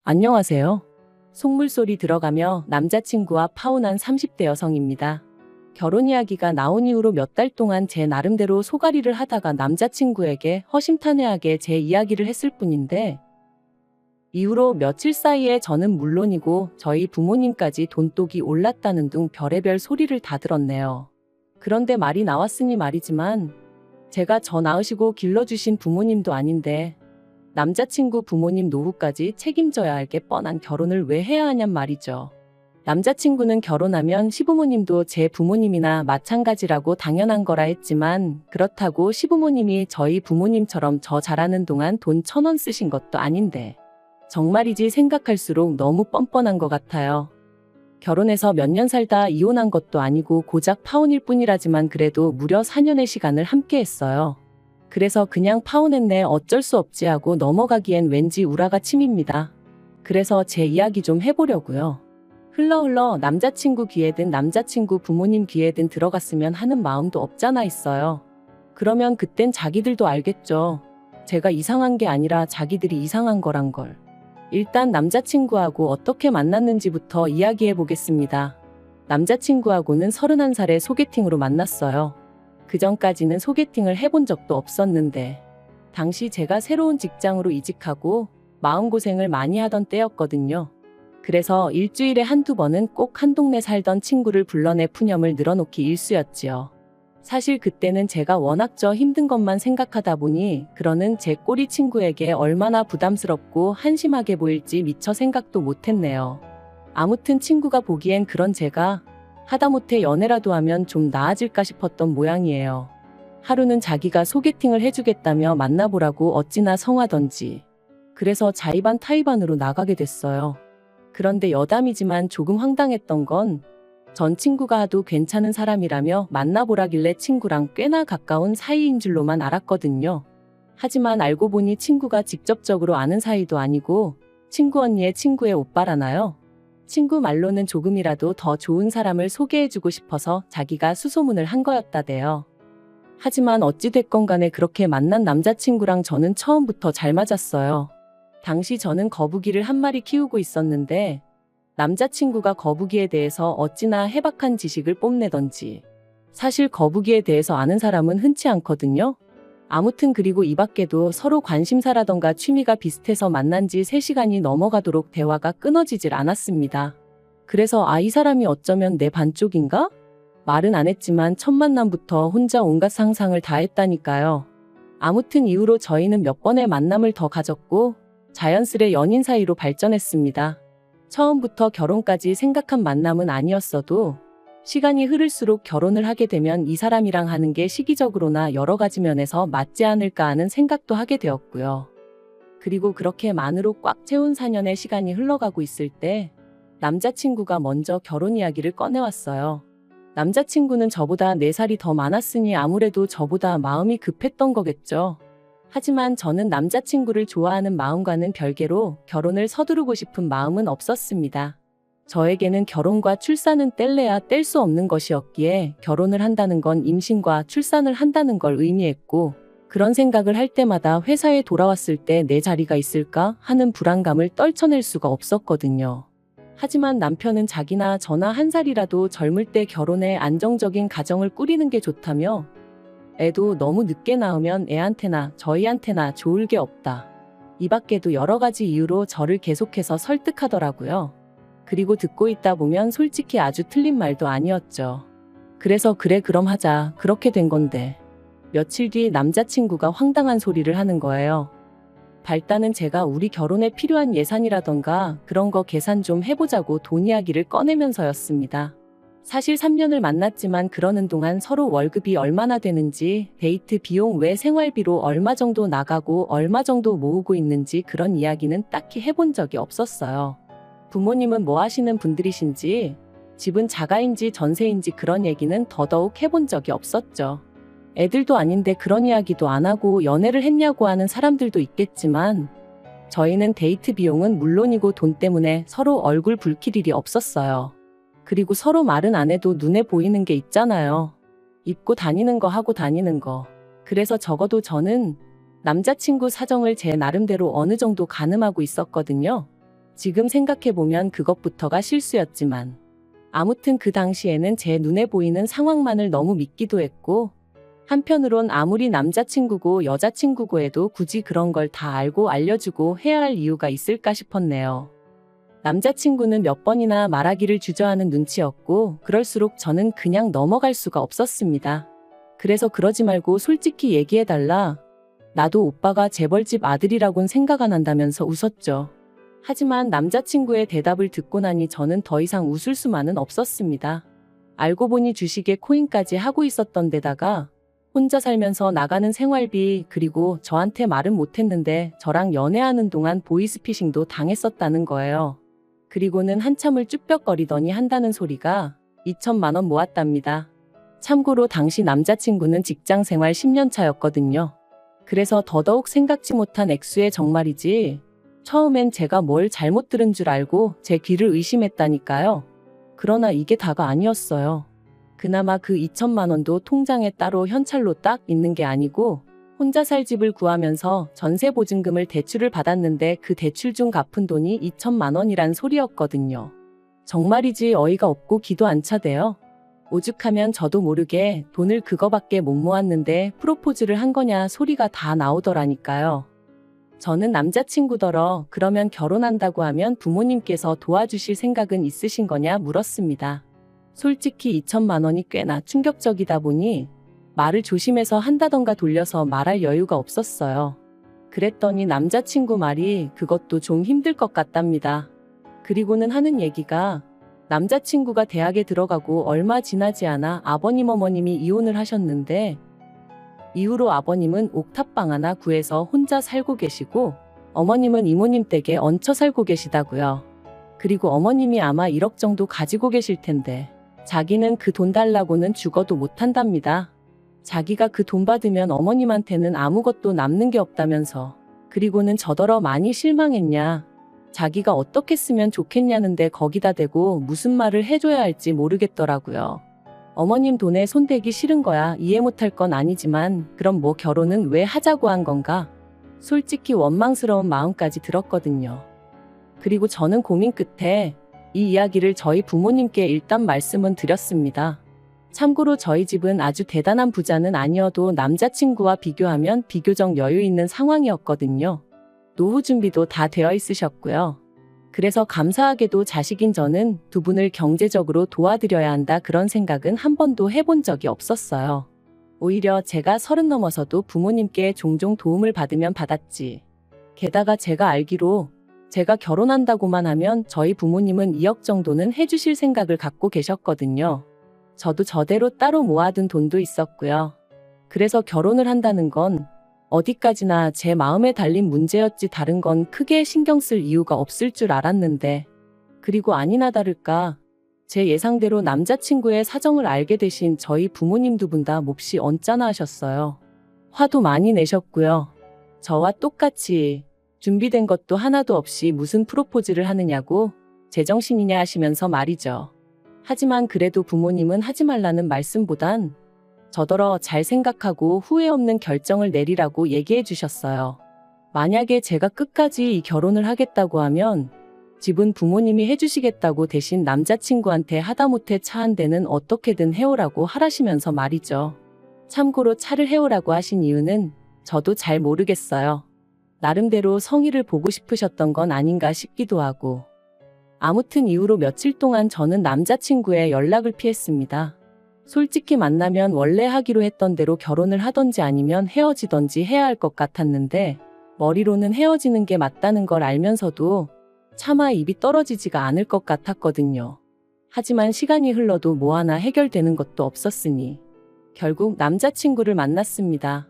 안녕하세요. 속물소리 들어가며 남자친구와 파혼한 30대 여성입니다. 결혼 이야기가 나온 이후로 몇 달 동안 제 나름대로 소가리를 하다가 남자친구에게 허심탄회하게 제 이야기를 했을 뿐인데, 이후로 며칠 사이에 저는 물론이고 저희 부모님까지 돈독이 올랐다는 등 별의별 소리를 다 들었네요. 그런데 말이 나왔으니 말이지만, 제가 저 낳으시고 길러주신 부모님도 아닌데 남자친구 부모님 노후까지 책임져야 할 게 뻔한 결혼을 왜 해야 하냔 말이죠. 남자친구는 결혼하면 시부모님도 제 부모님이나 마찬가지라고 당연한 거라 했지만, 그렇다고 시부모님이 저희 부모님처럼 저 자라는 동안 돈 1,000원 쓰신 것도 아닌데 정말이지 생각할수록 너무 뻔뻔한 것 같아요. 결혼해서 몇 년 살다 이혼한 것도 아니고 고작 파혼일 뿐이라지만 그래도 무려 4년의 시간을 함께 했어요. 그래서 그냥 파혼했네 어쩔 수 없지 하고 넘어가기엔 왠지 우라가 침입니다. 그래서 제 이야기 좀 해보려고요. 흘러 남자친구 귀에든 남자친구 부모님 귀에든 들어갔으면 하는 마음도 없잖아 있어요. 그러면 그땐 자기들도 알겠죠. 제가 이상한 게 아니라 자기들이 이상한 거란 걸. 일단 남자친구하고 어떻게 만났는지부터 이야기해 보겠습니다. 남자친구하고는 31살에 소개팅으로 만났어요. 그 전까지는 소개팅을 해본 적도 없었는데, 당시 제가 새로운 직장으로 이직하고 마음고생을 많이 하던 때였거든요. 그래서 일주일에 한두 번은 꼭 한 동네 살던 친구를 불러내 푸념을 늘어놓기 일쑤였지요. 사실 그때는 제가 워낙 저 힘든 것만 생각하다 보니 그러는 제 꼬리 친구에게 얼마나 부담스럽고 한심하게 보일지 미처 생각도 못했네요. 아무튼 친구가 보기엔 그런 제가 하다못해 연애라도 하면 좀 나아질까 싶었던 모양이에요. 하루는 자기가 소개팅을 해주겠다며 만나보라고 어찌나 성하던지. 그래서 자의반 타의반으로 나가게 됐어요. 그런데 여담이지만 조금 황당했던 건, 전 친구가 하도 괜찮은 사람이라며 만나보라길래 친구랑 꽤나 가까운 사이인 줄로만 알았거든요. 하지만 알고 보니 친구가 직접적으로 아는 사이도 아니고 친구 언니의 친구의 오빠라나요? 친구 말로는 조금이라도 더 좋은 사람을 소개해주고 싶어서 자기가 수소문을 한 거였다대요. 하지만 어찌됐건 간에 그렇게 만난 남자친구랑 저는 처음부터 잘 맞았어요. 당시 저는 거북이를 한 마리 키우고 있었는데, 남자친구가 거북이에 대해서 어찌나 해박한 지식을 뽐내던지. 사실 거북이에 대해서 아는 사람은 흔치 않거든요. 아무튼 그리고 이 밖에도 서로 관심사라던가 취미가 비슷해서 만난 지 3시간이 넘어가도록 대화가 끊어지질 않았습니다. 그래서 이 사람이 어쩌면 내 반쪽인가? 말은 안 했지만 첫 만남부터 혼자 온갖 상상을 다 했다니까요. 아무튼 이후로 저희는 몇 번의 만남을 더 가졌고 자연스레 연인 사이로 발전했습니다. 처음부터 결혼까지 생각한 만남은 아니었어도 시간이 흐를수록 결혼을 하게 되면 이 사람이랑 하는 게 시기적으로나 여러 가지 면에서 맞지 않을까 하는 생각도 하게 되었고요. 그리고 그렇게 만으로 꽉 채운 4년의 시간이 흘러가고 있을 때 남자친구가 먼저 결혼 이야기를 꺼내왔어요. 남자친구는 저보다 4살이 더 많았으니 아무래도 저보다 마음이 급했던 거겠죠. 하지만 저는 남자친구를 좋아하는 마음과는 별개로 결혼을 서두르고 싶은 마음은 없었습니다. 저에게는 결혼과 출산은 뗄래야 뗄 수 없는 것이었기에 결혼을 한다는 건 임신과 출산을 한다는 걸 의미했고, 그런 생각을 할 때마다 회사에 돌아왔을 때 내 자리가 있을까 하는 불안감을 떨쳐낼 수가 없었거든요. 하지만 남편은 자기나 저나 1살이라도 젊을 때 결혼해 안정적인 가정을 꾸리는 게 좋다며, 애도 너무 늦게 낳으면 애한테나 저희한테나 좋을 게 없다. 이 밖에도 여러 가지 이유로 저를 계속해서 설득하더라고요. 그리고 듣고 있다 보면 솔직히 아주 틀린 말도 아니었죠. 그래서 그래 그럼 하자 그렇게 된 건데, 며칠 뒤 남자친구가 황당한 소리를 하는 거예요. 발단은 제가 우리 결혼에 필요한 예산이라던가 그런 거 계산 좀 해보자고 돈 이야기를 꺼내면서였습니다. 사실 3년을 만났지만 그러는 동안 서로 월급이 얼마나 되는지, 데이트 비용 외 생활비로 얼마 정도 나가고 얼마 정도 모으고 있는지 그런 이야기는 딱히 해본 적이 없었어요. 부모님은 뭐 하시는 분들이신지, 집은 자가인지 전세인지 그런 얘기는 더더욱 해본 적이 없었죠. 애들도 아닌데 그런 이야기도 안 하고 연애를 했냐고 하는 사람들도 있겠지만, 저희는 데이트 비용은 물론이고 돈 때문에 서로 얼굴 붉힐 일이 없었어요. 그리고 서로 말은 안 해도 눈에 보이는 게 있잖아요. 입고 다니는 거 하고 다니는 거. 그래서 적어도 저는 남자친구 사정을 제 나름대로 어느 정도 가늠하고 있었거든요. 지금 생각해보면 그것부터가 실수였지만 아무튼 그 당시에는 제 눈에 보이는 상황만을 너무 믿기도 했고 한편으론 아무리 남자친구고 여자친구고 해도 굳이 그런 걸 다 알고 알려주고 해야 할 이유가 있을까 싶었네요. 남자친구는 몇 번이나 말하기를 주저하는 눈치였고 그럴수록 저는 그냥 넘어갈 수가 없었습니다. 그래서 그러지 말고 솔직히 얘기해달라. 나도 오빠가 재벌집 아들이라곤 생각 안 한다면서 웃었죠. 하지만 남자친구의 대답을 듣고 나니 저는 더 이상 웃을 수만은 없었습니다. 알고 보니 주식에 코인까지 하고 있었던 데다가 혼자 살면서 나가는 생활비 그리고 저한테 말은 못했는데 저랑 연애하는 동안 보이스피싱도 당했었다는 거예요. 그리고는 한참을 쭈뼛거리더니 한다는 소리가 2천만 원 모았답니다. 참고로 당시 남자친구는 직장생활 10년 차였거든요. 그래서 더더욱 생각지 못한 액수의 정말이지 처음엔 제가 뭘 잘못 들은 줄 알고 제 귀를 의심했다니까요. 그러나 이게 다가 아니었어요. 그나마 그 2천만 원도 통장에 따로 현찰로 딱 있는 게 아니고 혼자 살 집을 구하면서 전세 보증금을 대출을 받았는데 그 대출 중 갚은 돈이 2천만 원이란 소리였거든요. 정말이지 어이가 없고 기도 안 차대요. 오죽하면 저도 모르게 돈을 그거밖에 못 모았는데 프로포즈를 한 거냐 소리가 다 나오더라니까요. 저는 남자친구더러 그러면 결혼한다고 하면 부모님께서 도와주실 생각은 있으신 거냐 물었습니다. 솔직히 2천만 원이 꽤나 충격적이다 보니 말을 조심해서 한다던가 돌려서 말할 여유가 없었어요. 그랬더니 남자친구 말이 그것도 좀 힘들 것 같답니다. 그리고는 하는 얘기가 남자친구가 대학에 들어가고 얼마 지나지 않아 아버님 어머님이 이혼을 하셨는데 이후로 아버님은 옥탑방 하나 구해서 혼자 살고 계시고 어머님은 이모님 댁에 얹혀 살고 계시다고요. 그리고 어머님이 아마 1억 정도 가지고 계실 텐데 자기는 그 돈 달라고는 죽어도 못한답니다. 자기가 그 돈 받으면 어머님한테는 아무것도 남는 게 없다면서 그리고는 저더러 많이 실망했냐. 자기가 어떻게 쓰면 좋겠냐는데 거기다 대고 무슨 말을 해줘야 할지 모르겠더라고요. 어머님 돈에 손대기 싫은 거야. 이해 못할 건 아니지만 그럼 뭐 결혼은 왜 하자고 한 건가? 솔직히 원망스러운 마음까지 들었거든요. 그리고 저는 고민 끝에 이 이야기를 저희 부모님께 일단 말씀은 드렸습니다. 참고로 저희 집은 아주 대단한 부자는 아니어도 남자친구와 비교하면 비교적 여유 있는 상황이었거든요. 노후 준비도 다 되어 있으셨고요. 그래서 감사하게도 자식인 저는 두 분을 경제적으로 도와드려야 한다 그런 생각은 한 번도 해본 적이 없었어요. 오히려 제가 30 넘어서도 부모님께 종종 도움을 받으면 받았지. 게다가 제가 알기로 제가 결혼한다고만 하면 저희 부모님은 2억 정도는 해주실 생각을 갖고 계셨거든요. 저도 저대로 따로 모아둔 돈도 있었고요. 그래서 결혼을 한다는 건 어디까지나 제 마음에 달린 문제였지 다른 건 크게 신경 쓸 이유가 없을 줄 알았는데 그리고 아니나 다를까 제 예상대로 남자친구의 사정을 알게 되신 저희 부모님 두 분 다 몹시 언짢아 하셨어요. 화도 많이 내셨고요. 저와 똑같이 준비된 것도 하나도 없이 무슨 프로포즈를 하느냐고 제정신이냐 하시면서 말이죠. 하지만 그래도 부모님은 하지 말라는 말씀보단 저더러 잘 생각하고 후회 없는 결정을 내리라고 얘기해 주셨어요. 만약에 제가 끝까지 이 결혼을 하겠다고 하면 집은 부모님이 해주시겠다고 대신 남자친구한테 하다못해 차 한 대는 어떻게든 해오라고 하라시면서 말이죠. 참고로 차를 해오라고 하신 이유는 저도 잘 모르겠어요. 나름대로 성의를 보고 싶으셨던 건 아닌가 싶기도 하고. 아무튼 이후로 며칠 동안 저는 남자친구의 연락을 피했습니다. 솔직히 만나면 원래 하기로 했던 대로 결혼을 하던지 아니면 헤어지던지 해야 할 것 같았는데 머리로는 헤어지는 게 맞다는 걸 알면서도 차마 입이 떨어지지가 않을 것 같았거든요. 하지만 시간이 흘러도 뭐 하나 해결되는 것도 없었으니 결국 남자친구를 만났습니다.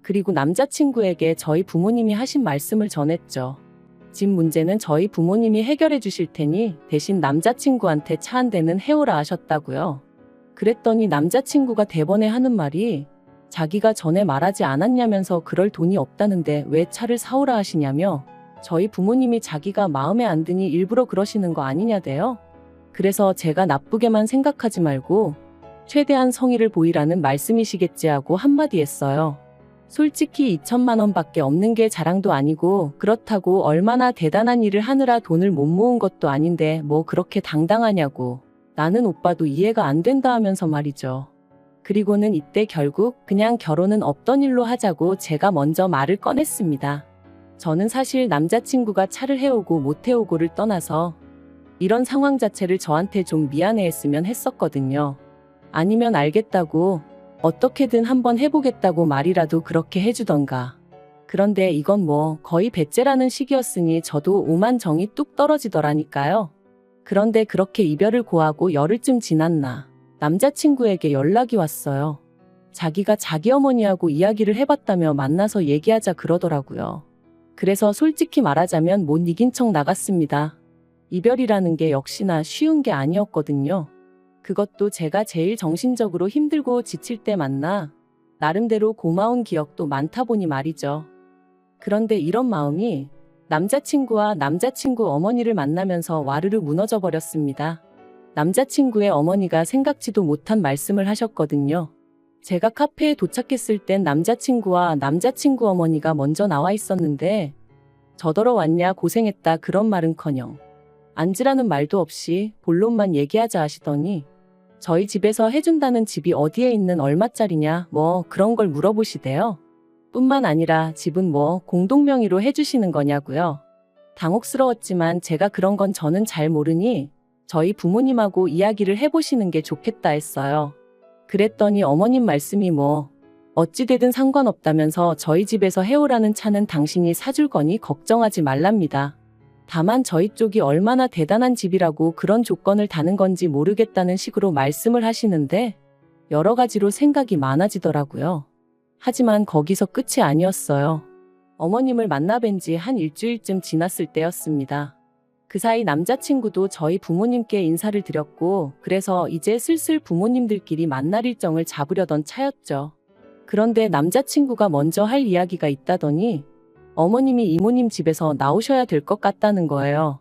그리고 남자친구에게 저희 부모님이 하신 말씀을 전했죠. 집 문제는 저희 부모님이 해결해 주실 테니 대신 남자친구한테 차 한 대는 해오라 하셨다고요. 그랬더니 남자친구가 대번에 하는 말이 자기가 전에 말하지 않았냐면서 그럴 돈이 없다는데 왜 차를 사오라 하시냐며 저희 부모님이 자기가 마음에 안 드니 일부러 그러시는 거 아니냐대요. 그래서 제가 나쁘게만 생각하지 말고 최대한 성의를 보이라는 말씀이시겠지 하고 한마디 했어요. 솔직히 2천만 원밖에 없는 게 자랑도 아니고 그렇다고 얼마나 대단한 일을 하느라 돈을 못 모은 것도 아닌데 뭐 그렇게 당당하냐고. 나는 오빠도 이해가 안 된다 하면서 말이죠. 그리고는 이때 결국 그냥 결혼은 없던 일로 하자고 제가 먼저 말을 꺼냈습니다. 저는 사실 남자친구가 차를 해오고 못 해오고를 떠나서 이런 상황 자체를 저한테 좀 미안해했으면 했었거든요. 아니면 알겠다고 어떻게든 한번 해보겠다고 말이라도 그렇게 해주던가. 그런데 이건 뭐 거의 배째라는 식이었으니 저도 오만 정이 뚝 떨어지더라니까요. 그런데 그렇게 이별을 고하고 열흘쯤 지났나 남자친구에게 연락이 왔어요. 자기가 자기 어머니하고 이야기를 해봤다며 만나서 얘기하자 그러더라고요. 그래서 솔직히 말하자면 못 이긴 척 나갔습니다. 이별이라는 게 역시나 쉬운 게 아니었거든요. 그것도 제가 제일 정신적으로 힘들고 지칠 때 만나 나름대로 고마운 기억도 많다 보니 말이죠. 그런데 이런 마음이 남자친구와 남자친구 어머니를 만나면서 와르르 무너져 버렸습니다. 남자친구의 어머니가 생각지도 못한 말씀을 하셨거든요. 제가 카페에 도착했을 땐 남자친구와 남자친구 어머니가 먼저 나와 있었는데 저더러 왔냐 고생했다 그런 말은커녕 앉으라는 말도 없이 본론만 얘기하자 하시더니 저희 집에서 해준다는 집이 어디에 있는 얼마짜리냐 뭐 그런 걸 물어보시대요. 뿐만 아니라 집은 뭐 공동명의로 해주시는 거냐고요. 당혹스러웠지만 제가 그런 건 저는 잘 모르니 저희 부모님하고 이야기를 해보시는 게 좋겠다 했어요. 그랬더니 어머님 말씀이 뭐 어찌되든 상관없다면서 저희 집에서 해오라는 차는 당신이 사줄 거니 걱정하지 말랍니다. 다만 저희 쪽이 얼마나 대단한 집이라고 그런 조건을 다는 건지 모르겠다는 식으로 말씀을 하시는데 여러 가지로 생각이 많아지더라고요. 하지만 거기서 끝이 아니었어요. 어머님을 만나 뵌 지 한 일주일쯤 지났을 때였습니다. 그 사이 남자친구도 저희 부모님께 인사를 드렸고 그래서 이제 슬슬 부모님들끼리 만날 일정을 잡으려던 차였죠. 그런데 남자친구가 먼저 할 이야기가 있다더니 어머님이 이모님 집에서 나오셔야 될 것 같다는 거예요.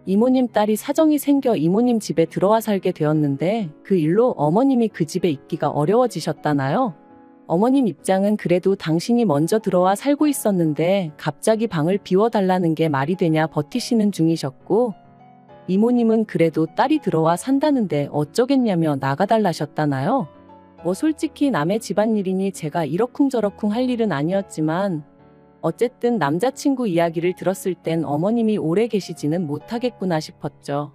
이모님 딸이 사정이 생겨 이모님 집에 들어와 살게 되었는데 그 일로 어머님이 그 집에 있기가 어려워지셨다나요? 어머님 입장은 그래도 당신이 먼저 들어와 살고 있었는데 갑자기 방을 비워달라는 게 말이 되냐 버티시는 중이셨고 이모님은 그래도 딸이 들어와 산다는데 어쩌겠냐며 나가달라셨다나요? 뭐 솔직히 남의 집안일이니 제가 이러쿵저러쿵 할 일은 아니었지만 어쨌든 남자친구 이야기를 들었을 땐 어머님이 오래 계시지는 못하겠구나 싶었죠.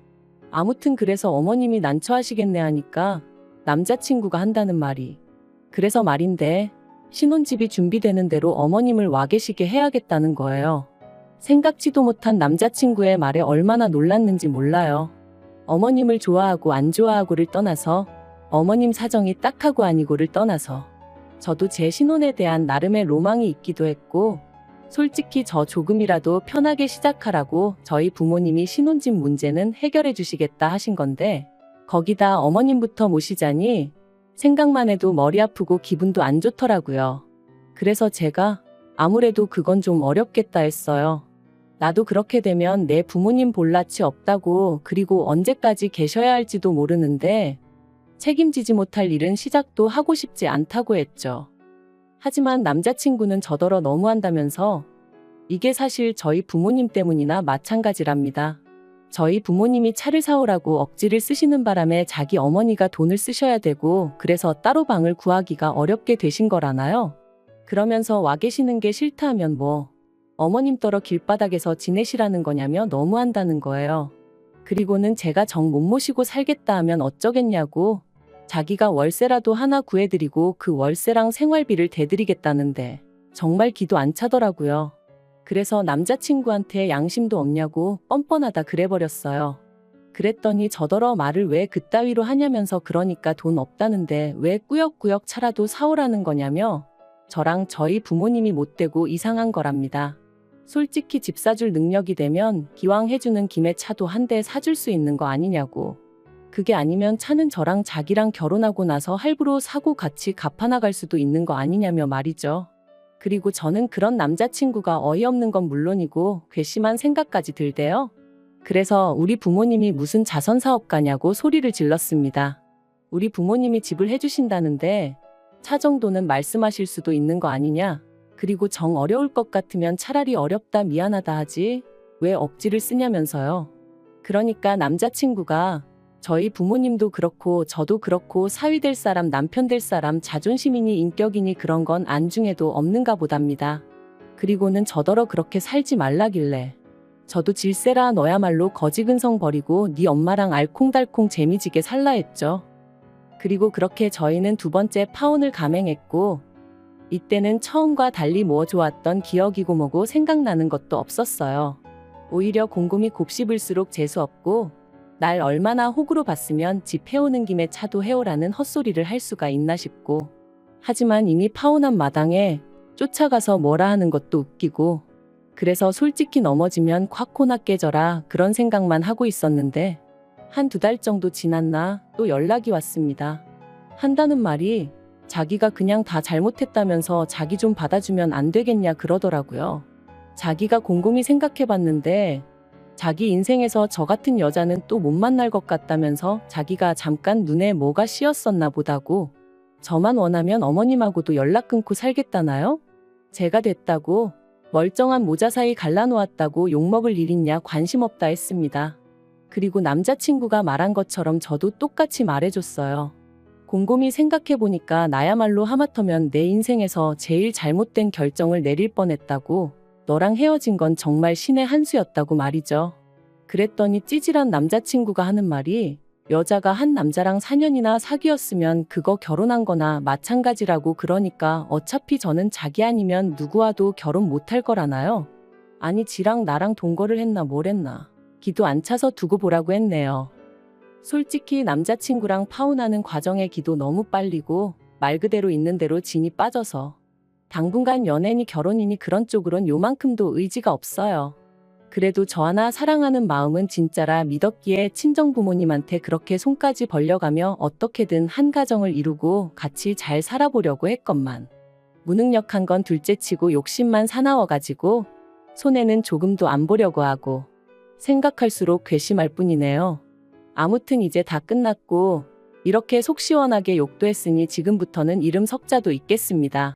아무튼 그래서 어머님이 난처하시겠네 하니까 남자친구가 한다는 말이 그래서 말인데 신혼집이 준비되는 대로 어머님을 와 계시게 해야겠다는 거예요. 생각지도 못한 남자친구의 말에 얼마나 놀랐는지 몰라요. 어머님을 좋아하고 안 좋아하고를 떠나서 어머님 사정이 딱하고 아니고를 떠나서 저도 제 신혼에 대한 나름의 로망이 있기도 했고 솔직히 저 조금이라도 편하게 시작하라고 저희 부모님이 신혼집 문제는 해결해 주시겠다 하신 건데 거기다 어머님부터 모시자니 생각만 해도 머리 아프고 기분도 안 좋더라고요. 그래서 제가 아무래도 그건 좀 어렵겠다 했어요. 나도 그렇게 되면 내 부모님 볼 낯이 없다고 그리고 언제까지 계셔야 할지도 모르는데 책임지지 못할 일은 시작도 하고 싶지 않다고 했죠. 하지만 남자친구는 저더러 너무한다면서 이게 사실 저희 부모님 때문이나 마찬가지랍니다. 저희 부모님이 차를 사오라고 억지를 쓰시는 바람에 자기 어머니가 돈을 쓰셔야 되고 그래서 따로 방을 구하기가 어렵게 되신 거라나요? 그러면서 와 계시는 게 싫다 하면 뭐 어머님 떨어 길바닥에서 지내시라는 거냐며 너무한다는 거예요. 그리고는 제가 정 못 모시고 살겠다 하면 어쩌겠냐고 자기가 월세라도 하나 구해드리고 그 월세랑 생활비를 대드리겠다는데 정말 기도 안 차더라고요. 그래서 남자친구한테 양심도 없냐고 뻔뻔하다 그래버렸어요. 그랬더니 저더러 말을 왜 그따위로 하냐면서 그러니까 돈 없다는데 왜 꾸역꾸역 차라도 사오라는 거냐며 저랑 저희 부모님이 못되고 이상한 거랍니다. 솔직히 집 사줄 능력이 되면 기왕 해주는 김에 차도 한 대 사줄 수 있는 거 아니냐고. 그게 아니면 차는 저랑 자기랑 결혼하고 나서 할부로 사고 같이 갚아나갈 수도 있는 거 아니냐며 말이죠. 그리고 저는 그런 남자친구가 어이없는 건 물론이고 괘씸한 생각까지 들대요. 그래서 우리 부모님이 무슨 자선사업가냐고 소리를 질렀습니다. 우리 부모님이 집을 해주신다는데 차 정도는 말씀하실 수도 있는 거 아니냐. 그리고 정 어려울 것 같으면 차라리 어렵다 미안하다 하지 왜 억지를 쓰냐면서요. 그러니까 남자친구가 저희 부모님도 그렇고 저도 그렇고 사위 될 사람 남편 될 사람 자존심이니 인격이니 그런 건 안중에도 없는가 보답니다. 그리고는 저더러 그렇게 살지 말라길래 저도 질세라 너야말로 거지근성 버리고 네 엄마랑 알콩달콩 재미지게 살라 했죠. 그리고 그렇게 저희는 두 번째 파혼을 감행했고 이때는 처음과 달리 뭐 좋았던 기억이고 뭐고 생각나는 것도 없었어요. 오히려 곰곰이 곱씹을수록 재수없고 날 얼마나 호구로 봤으면 집 해오는 김에 차도 해오라는 헛소리를 할 수가 있나 싶고 하지만 이미 파혼한 마당에 쫓아가서 뭐라 하는 것도 웃기고 그래서 솔직히 넘어지면 콱코나 깨져라 그런 생각만 하고 있었는데 한 두 달 정도 지났나 또 연락이 왔습니다. 한다는 말이 자기가 그냥 다 잘못했다면서 자기 좀 받아주면 안 되겠냐 그러더라고요. 자기가 곰곰이 생각해봤는데 자기 인생에서 저 같은 여자는 또 못 만날 것 같다면서 자기가 잠깐 눈에 뭐가 씌었었나 보다고 저만 원하면 어머님하고도 연락 끊고 살겠다나요? 제가 됐다고 멀쩡한 모자 사이 갈라놓았다고 욕먹을 일 있냐 관심 없다 했습니다. 그리고 남자친구가 말한 것처럼 저도 똑같이 말해줬어요. 곰곰이 생각해보니까 나야말로 하마터면 내 인생에서 제일 잘못된 결정을 내릴 뻔했다고 너랑 헤어진 건 정말 신의 한 수였다고 말이죠. 그랬더니 찌질한 남자친구가 하는 말이 여자가 한 남자랑 4년이나 사귀었으면 그거 결혼한 거나 마찬가지라고 그러니까 어차피 저는 자기 아니면 누구와도 결혼 못할 거라나요? 아니 지랑 나랑 동거를 했나 뭘 했나. 기도 안 차서 두고 보라고 했네요. 솔직히 남자친구랑 파혼하는 과정에 기도 너무 빨리고 말 그대로 있는 대로 진이 빠져서 당분간 연애니 결혼이니 그런 쪽으론 요만큼도 의지가 없어요. 그래도 저 하나 사랑하는 마음은 진짜라 믿었기에 친정부모님한테 그렇게 손까지 벌려가며 어떻게든 한 가정을 이루고 같이 잘 살아보려고 했건만 무능력한 건 둘째치고 욕심만 사나워가지고 손해는 조금도 안 보려고 하고 생각할수록 괘씸할 뿐이네요. 아무튼 이제 다 끝났고 이렇게 속 시원하게 욕도 했으니 지금부터는 이름 석자도 있겠습니다.